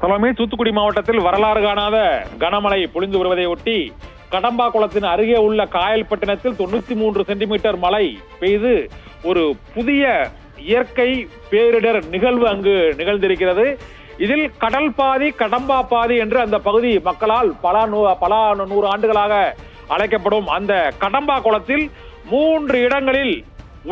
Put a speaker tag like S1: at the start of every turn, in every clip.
S1: சலோமி, தூத்துக்குடி மாவட்டத்தில் வரலாறு காணாத கனமழை பொழிந்து வருவதை ஒட்டி கடம்பா குளத்தின் அருகே உள்ள காயல்பட்டினத்தில் 93 சென்டிமீட்டர் மழை பெய்து ஒரு புதிய இயற்கை பேரிடர் நிகழ்வு அங்கு நிகழ்ந்திருக்கிறது. இதில் கடல் பாதி கடம்பா பாதி என்று அந்த பகுதி மக்களால் பல நூறு ஆண்டுகளாக அழைக்கப்படும் அந்த கடம்பா குளத்தில் 3 இடங்களில்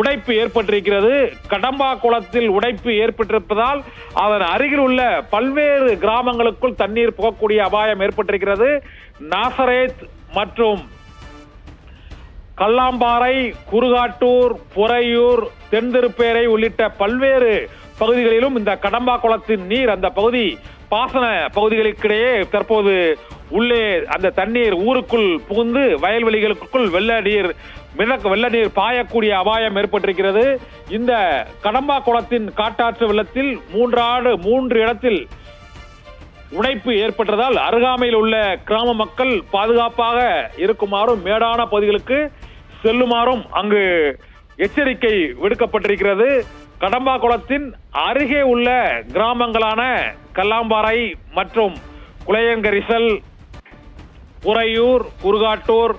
S1: உடைப்பு ஏற்பட்டிருக்கிறது. கடம்பா குளத்தில் உடைப்பு ஏற்பட்டிருப்பதால் அதன் அருகில் உள்ள பல்வேறு கிராமங்களுக்குள் தண்ணீர் போகக்கூடிய அபாயம் ஏற்பட்டிருக்கிறது. நாசரேத் மற்றும் கல்லாம்பாறை, குருகாட்டூர், பொறையூர், தென்திருப்பேரை உள்ளிட்ட பல்வேறு பகுதிகளிலும் இந்த கடம்பா குளத்தின் நீர் அந்த பகுதி பாசன பகுதிகளுக்கிடையே தற்போது உள்ளே அந்த தண்ணீர் ஊருக்குள் புகுந்து வயல்வெளிகளுக்குள் வெள்ள நீர் பாயக்கூடிய அபாயம் ஏற்பட்டிருக்கிறது. இந்த கடம்பா குளத்தின் காட்டாற்று வெள்ளத்தில் 3 இடத்தில் உடைப்பு ஏற்பட்டதால் அருகாமையில் உள்ள கிராம மக்கள் பாதுகாப்பாக இருக்குமாறும் மேடான பகுதிகளுக்கு செல்லுமாறும் அங்கு எச்சரிக்கை விடுக்கப்பட்டிருக்கிறது. கடம்பா குளத்தின் அருகே உள்ள கிராமங்களான கல்லாம்பாறை மற்றும் குளையங்கரிசல், புறையூர், குருகாட்டூர்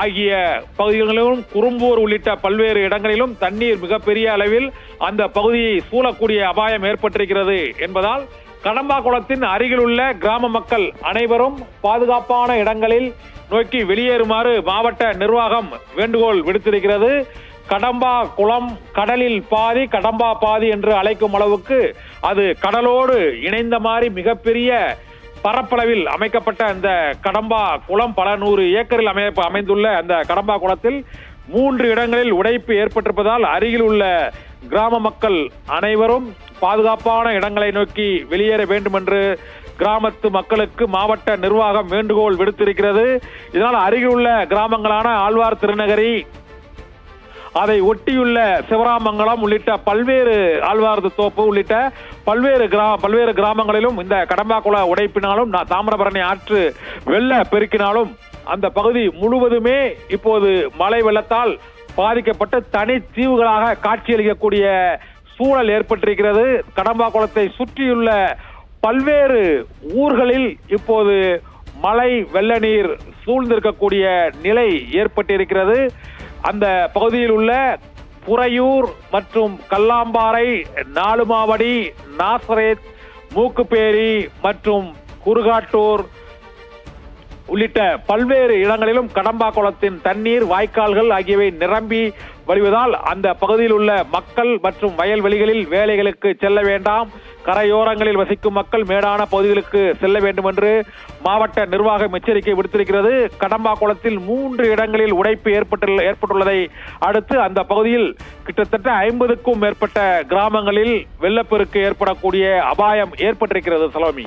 S1: ஆகிய பகுதிகளிலும் குறும்பூர் உள்ளிட்ட பல்வேறு இடங்களிலும் தண்ணீர் மிகப்பெரிய அளவில் அந்த பகுதியை சூழக்கூடிய அபாயம் ஏற்பட்டிருக்கிறது என்பதால் கடம்பா குளத்தின் அருகில் உள்ள கிராம மக்கள் அனைவரும் பாதுகாப்பான இடங்களில் நோக்கி வெளியேறுமாறு மாவட்ட நிர்வாகம் வேண்டுகோள் விடுத்திருக்கிறது. கடம்பா குளம் கடலில் பாதி கடம்பா பாதி என்று அழைக்கும் அளவுக்கு அது கடலோடு இணைந்த மாதிரி மிகப்பெரிய பரப்பளவில் அமைக்கப்பட்ட அந்த கடம்பா குளம் பல 100 ஏக்கரில் அமைந்துள்ள அந்த கடம்பா குளத்தில் 3 இடங்களில் உடைப்பு ஏற்பட்டிருப்பதால் அருகில் உள்ள கிராம மக்கள் அனைவரும் பாதுகாப்பான இடங்களை நோக்கி வெளியேற வேண்டும் என்று கிராமத்து மக்களுக்கு மாவட்ட நிர்வாகம் வேண்டுகோள் விடுத்திருக்கிறது. இதனால் அருகில் உள்ள கிராமங்களான ஆழ்வார் திருநகரி, அதை ஒட்டியுள்ள சிவராமங்கலம் உள்ளிட்ட பல்வேறு ஆழ்வார்து தோப்பு உள்ளிட்ட பல்வேறு கிராமங்களிலும் இந்த கடம்பா குள உடைப்பினாலும் தாமிரபரணி ஆற்று வெள்ள பெருக்கினாலும் அந்த பகுதி முழுவதுமே இப்போது மழை வெள்ளத்தால் பாதிக்கப்பட்டு தனி தீவுகளாக காட்சியளிக்கக்கூடிய சூழல் ஏற்பட்டிருக்கிறது. கடம்பா குளத்தை சுற்றியுள்ள பல்வேறு ஊர்களில் இப்போது மழை வெள்ள நீர் சூழ்ந்திருக்கக்கூடிய நிலை ஏற்பட்டிருக்கிறது. அந்த பகுதியில் உள்ள புறையூர் மற்றும் கல்லாம்பாறை, நாலுமாவடி, நாசரேத், மூக்குப்பேரி மற்றும் குருகாட்டூர் உள்ளிட்ட பல்வேறு இடங்களிலும் கடம்பா குளத்தின் தண்ணீர் வாய்க்கால்கள் ஆகியவை நிரம்பி வழிவதால் அந்த பகுதியில் உள்ள மக்கள் மற்றும் வயல்வெளிகளில் வேலைகளுக்கு செல்ல வேண்டாம், கரையோரங்களில் வசிக்கும் மக்கள் மேடான பகுதிகளுக்கு செல்ல வேண்டும் என்று மாவட்ட நிர்வாகம் எச்சரிக்கை விடுத்திருக்கிறது. கடம்பா குளத்தில் 3 இடங்களில் உடைப்பு ஏற்பட்டுள்ளதை அடுத்து அந்த பகுதியில் கிட்டத்தட்ட 50க்கும் மேற்பட்ட கிராமங்களில் வெள்ளப்பெருக்கு ஏற்படக்கூடிய அபாயம் ஏற்பட்டிருக்கிறது. சலோமி.